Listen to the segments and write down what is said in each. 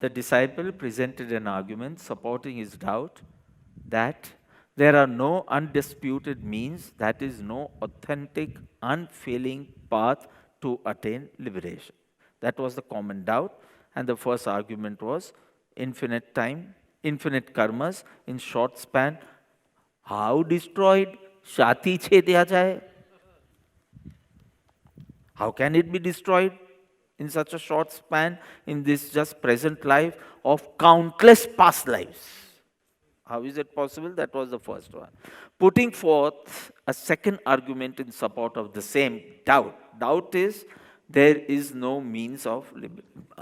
the disciple presented an argument supporting his doubt that there are no undisputed means, that is, no authentic, unfailing path to attain liberation. That was the common doubt. And the first argument was infinite time, infinite karmas in short span. How destroyed? Shati che diya jaye? How can it be destroyed in such a short span in this just present life of countless past lives? How is it possible? That was the first one. Putting forth a second argument in support of the same doubt. Doubt is there is no means of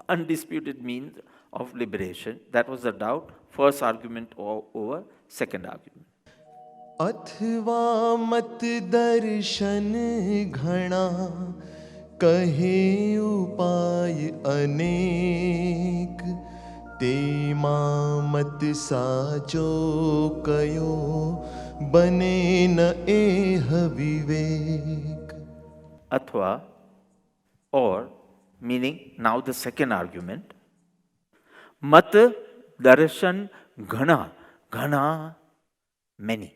undisputed means of liberation. That was the doubt. First argument over second argument. अथवा मत दर्शन घना कहे उपाय अनेक तेमा मत साचो कयो बने न एह विवेक. Athva, or meaning now the second argument, mat darshan ghana, ghana many.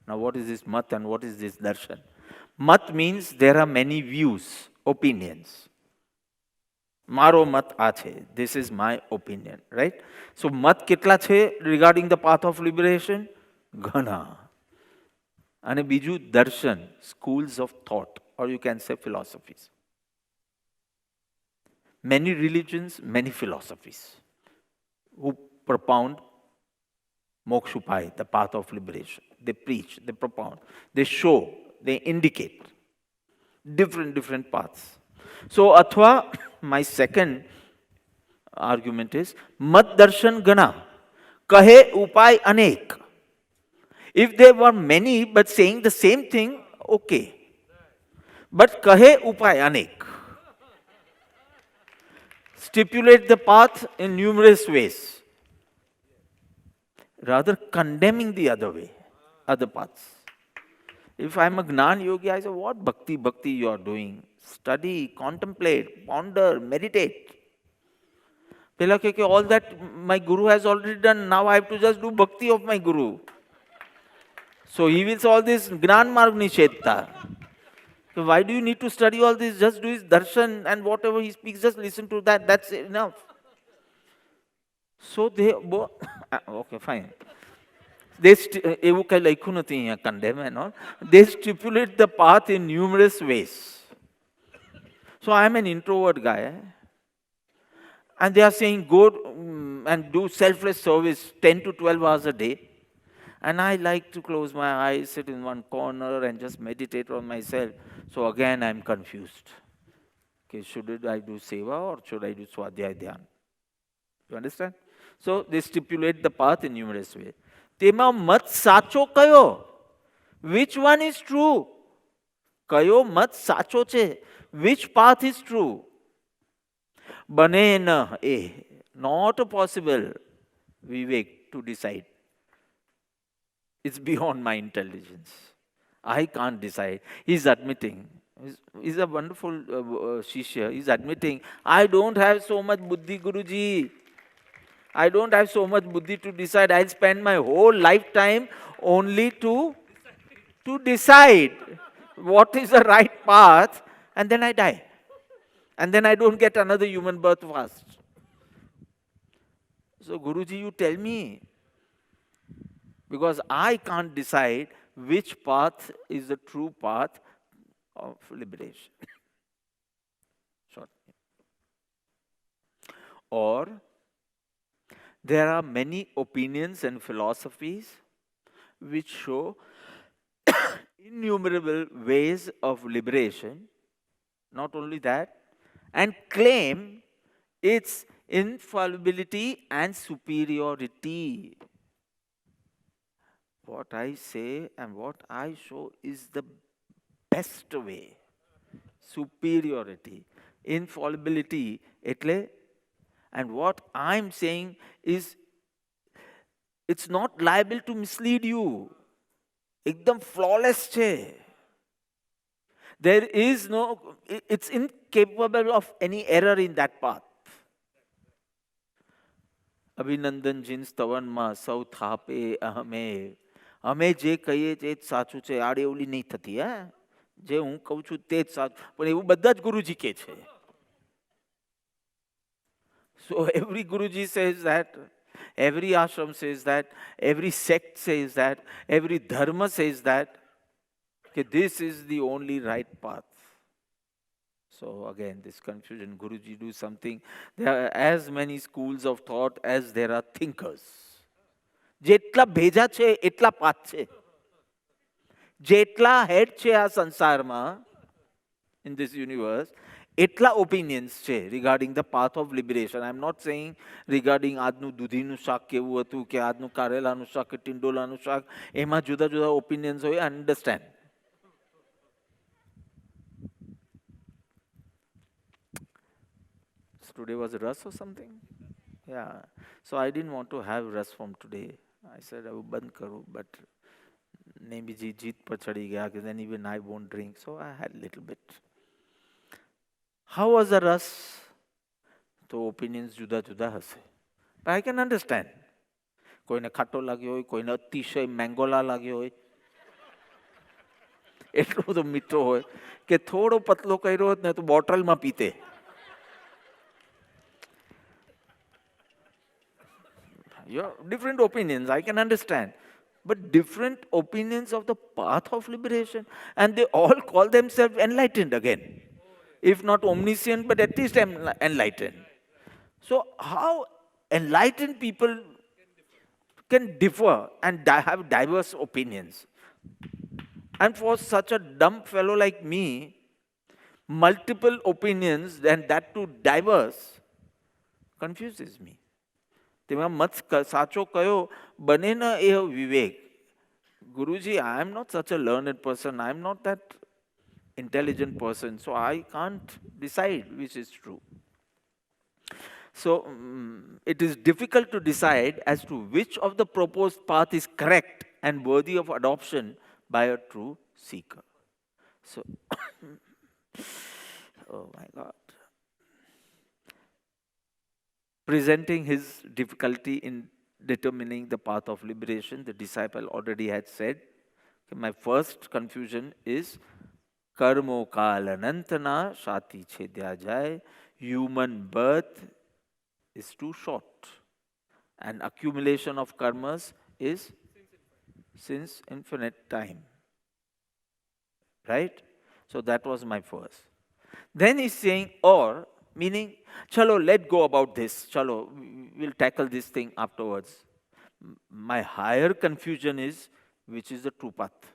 Now what is this mat and what is this darshan? Mat means there are many views, opinions. Maro mat ache, this is my opinion, right? So mat kitla che regarding the path of liberation? Ghana. And biju darshan, schools of thought, or you can say philosophies. Many religions, many philosophies who propound mokshupai, the path of liberation. They preach, they propound, they show, they indicate different paths. So, athva, my second argument is, mat darshan gana, kahe upay anek. If there were many but saying the same thing, okay. But kahe upay anek. Stipulate the path in numerous ways, rather condemning the other way, other paths. If I'm a Gnan yogi, I say, what bhakti you are doing? Study, contemplate, ponder, meditate. All that my guru has already done. Now I have to just do bhakti of my guru. So he will say all this Gnan Marg Nishedta. So why do you need to study all this? Just do his darshan and whatever he speaks, just listen to that. That's enough. So they both, okay, fine. They condemn and all. They stipulate the path in numerous ways. So I am an introvert guy. And they are saying go and do selfless service 10 to 12 hours a day. And I like to close my eyes, sit in one corner and just meditate on myself. So again I am confused. Okay, should I do seva or should I do swadhyay dhyan? You understand? So they stipulate the path in numerous ways. Tema mat sacho kayo. Which one is true? Kayo mat sacho che. Which path is true? Bane na not possible, Vivek, to decide. It's beyond my intelligence. I can't decide. He's admitting. He's a wonderful shishya. He's admitting, I don't have so much buddhi, Guruji. I don't have so much buddhi to decide. I'll spend my whole lifetime only to decide what is the right path, and then I die. And then I don't get another human birth fast. So Guruji, you tell me. Because I can't decide which path is the true path of liberation. Sorry. Or there are many opinions and philosophies which show innumerable ways of liberation. Not only that, and claim its infallibility and superiority. What I say and what I show is the best way. Superiority, infallibility, etle, and what I'm saying is, it's not liable to mislead you. Ekdam flawless che. There is no, it's incapable of any error in that path. અભિનંદનજી સ્તવનમાં સૌ થાપે અહમે. અમે જે કહીએ તે જ સાચું છે, આડેવલી નહીં થતી. હે, જે હું કહું છું તે જ સાચું, પણ એવું બધા જ ગુરુજી કહે છે. So every Guruji says that, every ashram says that, every sect says that, every dharma says that, this is the only right path. So again, this confusion, Guruji do something. There are as many schools of thought as there are thinkers. જેટલા ભેજા છે એટલા path છે. જેટલા હેડ છે આ સંસારમાં, in this universe, એટલા opinions છે regarding the path of liberation. I'm not saying regarding આજનું દૂધીનું શાક કેવું હતું કે આજનું કારેલાનું શાક કે ટિંડોલાનું શાક, એમાં જુદા જુદા opinions હોય, I understand. Today was Ras or something? Yeah. So I didn't want to have Ras from today. I said I would band karu, but maybe jeet par chadi gaya, then even I won't drink. So I had a little bit. How was the Ras? So opinions juda juda hase. But I can understand. કોઈને ખાટો લાગ્યો હોય, કોઈને અતિશય મેંગોલા લાગ્યો હોય, એટલો બધો મીઠો હોય કે થોડો પતલો કર્યો હોત ને તો બોટલમાં પીતે. Your different opinions, I can understand. But different opinions of the path of liberation, and they all call themselves enlightened again. If not omniscient, but at least enlightened. So how enlightened people can differ and have diverse opinions? And for such a dumb fellow like me, multiple opinions, and that too diverse, confuses me. તેમાં મત સાચો કયો બને ન એ વિવેક. Guruji, I am not such a learned person. I am not that intelligent person. So I can't decide which is true. So it is difficult to decide as to which of the proposed path is correct and worthy of adoption by a true seeker. So, oh my God. Presenting his difficulty in determining the path of liberation, the disciple already had said, my first confusion is karmo kal anantana shati chedya jai. Human birth is too short, and accumulation of karmas is since infinite time. Right? So that was my first. Then he's saying, or, meaning, chalo, let go about this. Chalo, we'll tackle this thing afterwards. My higher confusion is, which is the true path?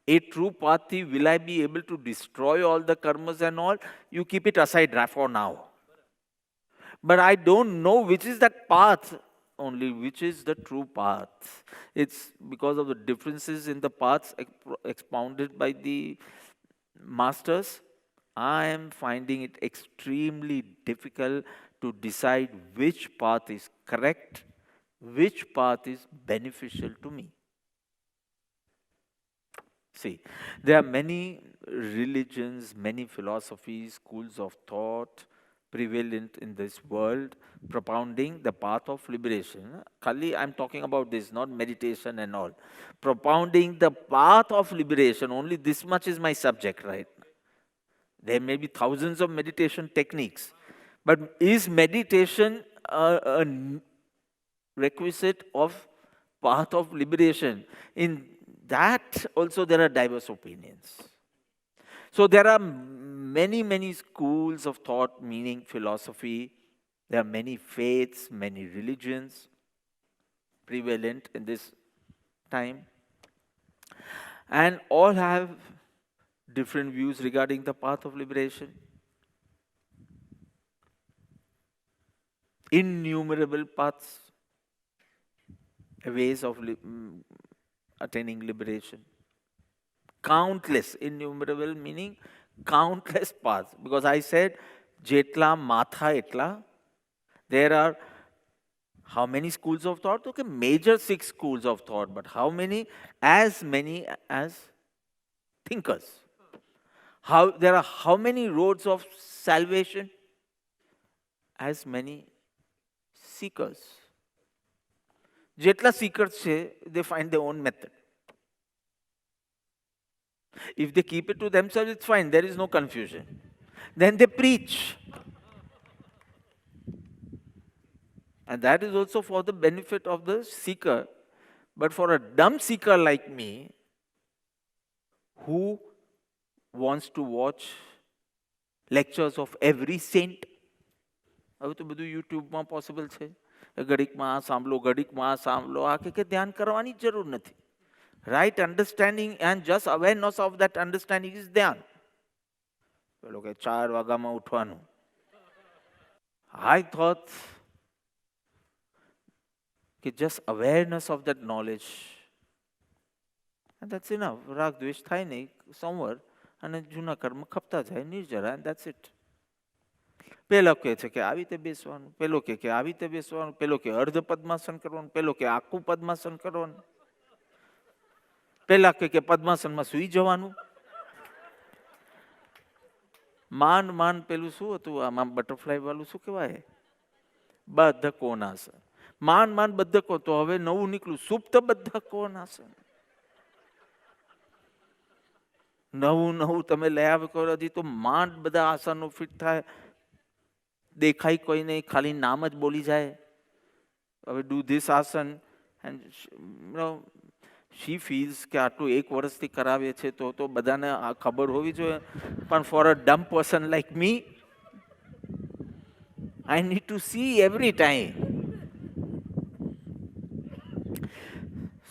A true path, will I be able to destroy all the karmas and all? You keep it aside for now. But I don't know which is that path, only which is the true path. It's because of the differences in the paths expounded by the masters. I am finding it extremely difficult to decide which path is correct, which path is beneficial to me. See, there are many religions, many philosophies, schools of thought prevalent in this world propounding the path of liberation. Kali, I'm talking about this, not meditation and all. Propounding the path of liberation, only this much is my subject, right? There may be thousands of meditation techniques, but is meditation a requisite of path of liberation? In that also there are diverse opinions. So there are many schools of thought, meaning philosophy. There are many faiths, many religions prevalent in this time. And all have different views regarding the path of liberation. Innumerable paths, ways of attaining liberation. Countless, innumerable meaning countless paths. Because I said, jetla matha etla. There are how many schools of thought? Okay, major 6 schools of thought, but how many? As many as thinkers. There are how many roads of salvation? As many seekers. જેટલા seekers છે, they find their own method. If they keep it to themselves, it's fine. There is no confusion. Then they preach. And that is also for the benefit of the seeker. But for a dumb seeker like me, who wants to watch lectures of every saint, હવે તો બધું યુટ્યુબમાં possible છે. ઘડીકમાં આ સાંભળો, ઘડીકમાં આ સાંભળો. આ કે ધ્યાન કરવાની જરૂર નથી. Right understanding and just awareness of that understanding is ધ્યાન. પેલો કે 4 વાગ્યામાં ઉઠવાનું. I thought કે just awareness of that knowledge, and that's enough. રાગ દ્વેષ થાય નહીં, સંવર અને જૂના કર્મ ખપતા જાય, નિર્જરા, and that's it. પેલો કહે છે કે આવી રીતે બેસવાનું, પેલો કે આવી રીતે બેસવાનું, પેલો કે અર્ધ પદ્માસન કરવાનું, પેલો કે આખું પદ્માસન કરવાનું, પેલા કે પદ્માસનમાં સૂઈ જવાનું. માંડ પેલું શું હતું આમાં બટરફ્લાય વાળું શું કહેવાય, બદ્ધકોનાસન. માંડ બદ્ધકો, તો હવે નવું નીકળ્યું સુપ્ત બદ્ધકોનાસન. નવું તમે લઈ આવે કરો, હજી તો માંડ બધા આસનો ફિટ થાય, દેખાય કોઈ નહીં, ખાલી નામ જ બોલી જાય. હવે ડુ ધીસ આસન, એન્ડ she feels કે આટલું 1 વર્ષથી કરાવે છે તો બધાને આ ખબર હોવી જોઈએ. પણ for a dumb person like me, I need to see every time.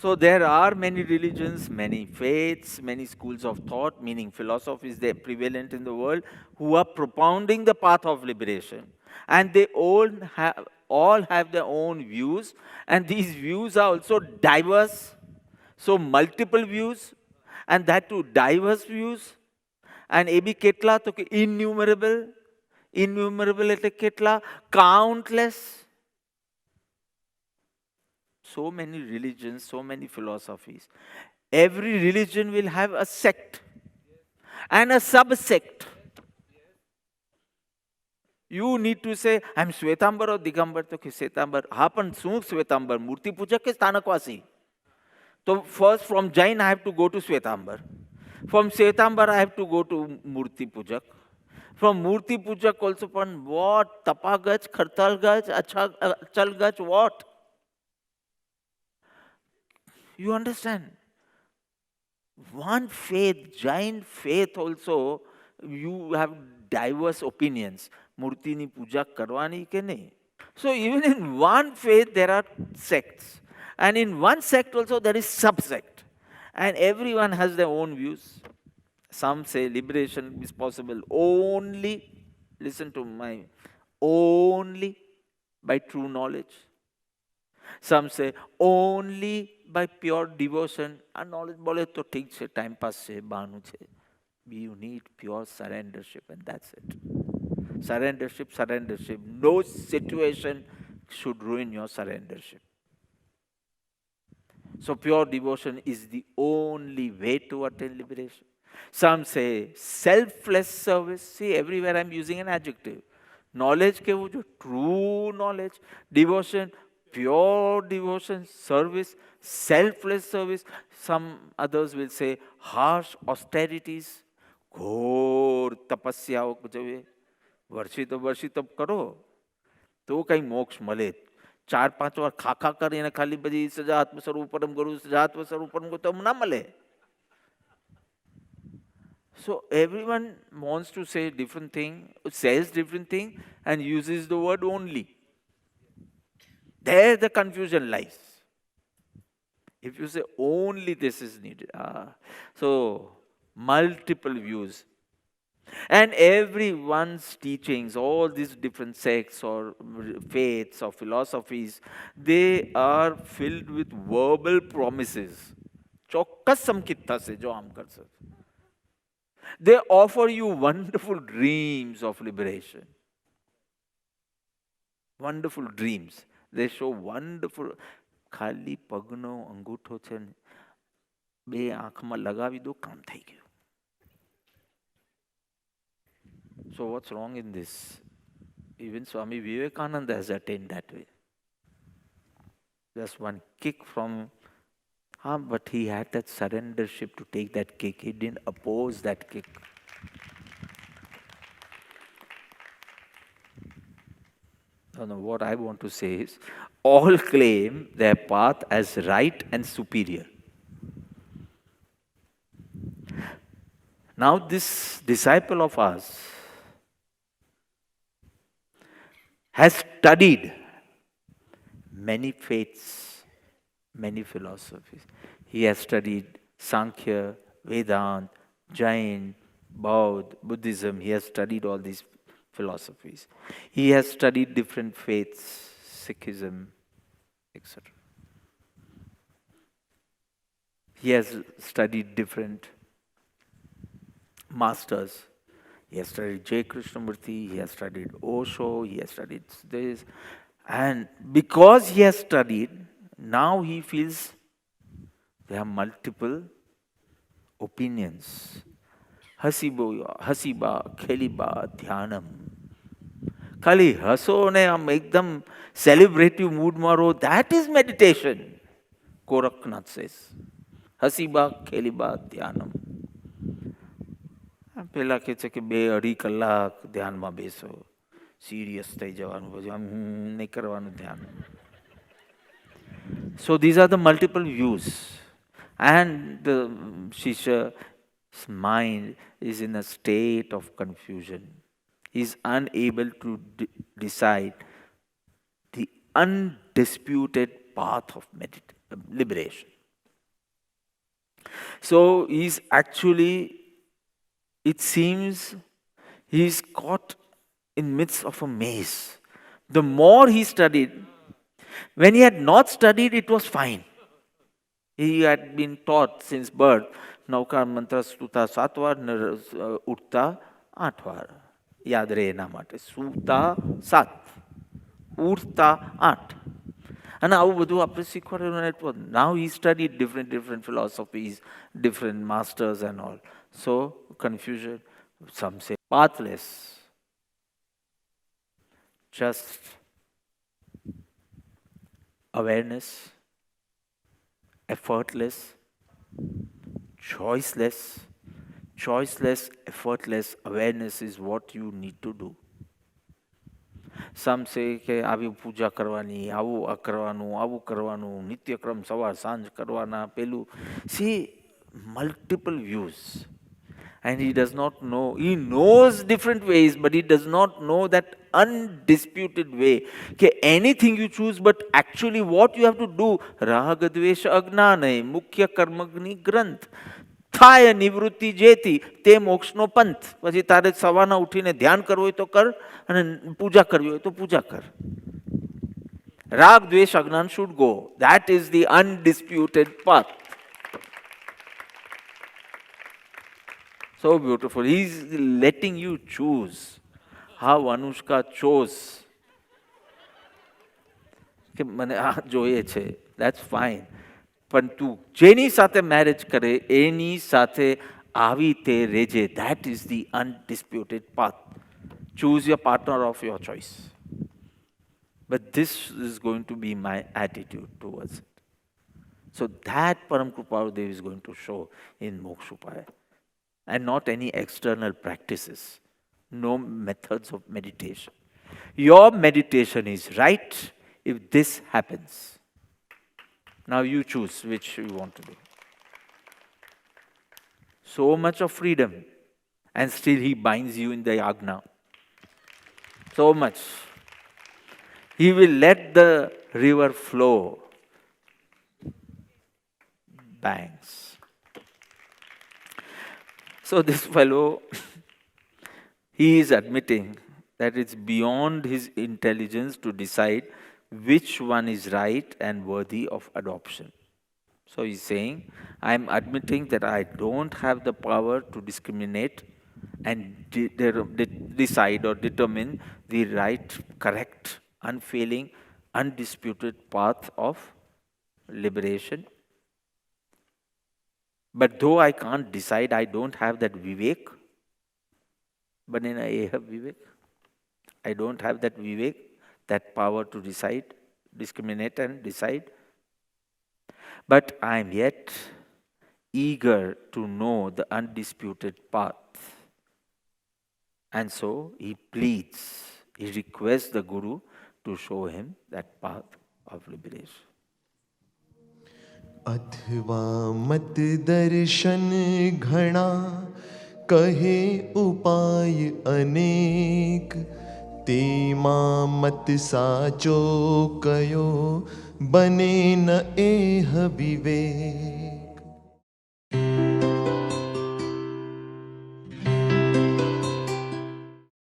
So there are many religions, many faiths, many schools of thought, meaning philosophies, they are prevalent in the world, who are propounding the path of liberation. And they all have their own views, and these views are also diverse. So multiple views, and that too diverse views. And એ બી કેટલા, તો કે innumerable. Innumerable એટલે કેટલા? Countless. So many religions, so many philosophies. Every religion will have a sect and a subsect. You need to say, I'm Shwetambar or Digambar, તો કે શ્વેતાંબર. હા, પણ શું શ્વેતાંબર? મૂર્તિ પૂજક કે સ્થાનકવાસી? So first from Jain I have to go to Shwetambar. From Shwetambar I have to go to Murti Pujak. From Murti Pujak also, but what? Tapagaj, Khartalgaj, Achalgaj, what? You understand? One faith, Jain faith also, you have diverse opinions. Murti ni puja karwani ke nahi. So even in one faith there are sects. And in one sect also there is subsect. And everyone has their own views. Some say liberation is possible only, listen to my, only by true knowledge. Some say only by pure devotion. And knowledge bole to thik che, time pass che, banu che. You need pure surrendership, and that's it. Surrendership. No situation should ruin your surrendership. So pure devotion is the only way to attain liberation. Some say selfless service. See, everywhere I'm using an adjective. Knowledge kevu jo, true knowledge. Devotion, pure devotion. Service, selfless service. Some others will say harsh austerities. ઘોર તપસ્યાઓ જોઈએ. વર્ષી તપ કરો તો કઈ મોક્ષ મળે. 4-5 વાર ખાખા કરીને ખાલી બધી સજા આત્મસ્વરૂપ પરમ ગુરુ, સજા આત્મસ્વરૂપ પરમ ગુરુ તો ના મળે. So everyone wants to say different thing, says different thing, and uses the word only. There the confusion lies. If you say only this is needed, so multiple views. And everyone's teachings, all these different sects or faiths or philosophies, they are filled with verbal promises. ચોક્કસ સંકિત થશે જો આમ કરશે. They offer you wonderful dreams of liberation. Wonderful dreams. They show wonderful. ખાલી પગનો અંગૂઠો છે ને, 2 આંખમાં લગાવી દો, કામ થઈ ગયું. So what's wrong in this? Even Swami Vivekananda has attained that way. Just one kick from, but he had that surrendership to take that kick. He didn't oppose that kick. No, what I want to say is, all claim their path as right and superior. Now, this disciple of ours has studied many faiths, many philosophies. He has studied Sankhya, Vedanta, Jain, Bauddha, Buddhism. He has studied all these philosophies. He has studied different faiths, Sikhism, etc. He has studied different masters. He has studied J. Krishnamurti, he has studied Osho, he has studied this. And because he has studied, now he feels there are multiple opinions. Haseeba खेलीबा ध्यानम खाली हसो ने हम एकदम सेलिब्रेटिव mood में रहो, that is meditation. Goraknath says હસીબા ખેલીબા ध्यानम. પેલા કહે છે કે 2-2.5 કલાક ધ્યાનમાં બેસો, સિરિયસ થઈ જવાનું, પછી આમ નહીં કરવાનું ધ્યાન. So these are the multiple views, and the Shishya's mind is in a state of confusion. He is unable to decide the undisputed path of liberation. So he's actually, it seems, he's caught in midst of a maze. The more he studied, when he had not studied, it was fine. He had been taught since birth, નવકાર મંત્ર સૂતા 7 વાર, ઉઠતા 8 વાર. યાદ રહે એના માટે. સૂતા 7, ઉઠતા 8. અને આવું બધું આપણે શીખવાડેલું. Now he studied different philosophies, different masters and all. So confusion, some say pathless, just awareness, effortless, choiceless, effortless awareness is what you need to do. Some say કે આવી પૂજા કરવાની, આવું કરવાનું, નિત્યક્રમ સવાર સાંજ કરવાના, પેલું. See, multiple views. And he does not know, he knows different ways, but he does not know that undisputed way. Okay, anything you choose, but actually what you have to do, રાગ દ્વેષ અજ્ઞાનય મુખ્ય કર્મગ્નિ ગ્રંથ. થાય નિવૃત્તિ જેથી તે મોક્ષનો પંથ. પછી તારે સવારના ઉઠીને ધ્યાન કરવું હોય તો કર, અને પૂજા કરવી હોય તો પૂજા કર. રાગ દ્વેષ અજ્ઞાન should go. That is the undisputed path. So beautiful. He's letting you choose. How Anushka chose. કે મને આ જોઈએ છે, that's fine. પણ તું જેની સાથે મેરેજ કરે એની સાથે આવી તે રેજે. That is the undisputed path. Choose your partner of your choice. But this is going to be my attitude towards it. So that Param Kripaludev is going to show in Mokshupaya. And not any external practices, no methods of meditation. Your meditation is right if this happens. Now you choose which you want to do. So much of freedom, and still he binds you in the yagna. So much. He will let the river flow. Banks. So this fellow, he is admitting that it's beyond his intelligence to decide which one is right and worthy of adoption. So he's saying, I'm admitting that I don't have the power to discriminate and decide or determine the right, correct, unfailing, undisputed path of liberation. But though I can't decide, I don't have that vivek. Banena have vivek. I don't have that vivek, that power to decide, discriminate and decide. but I am yet eager to know the undisputed path. And so he pleads, he requests the Guru to show him that path of liberation. अथवा मत दर्शन घना कहे उपाय अनेक तेमा मत साचो कयो बने न एह विवेक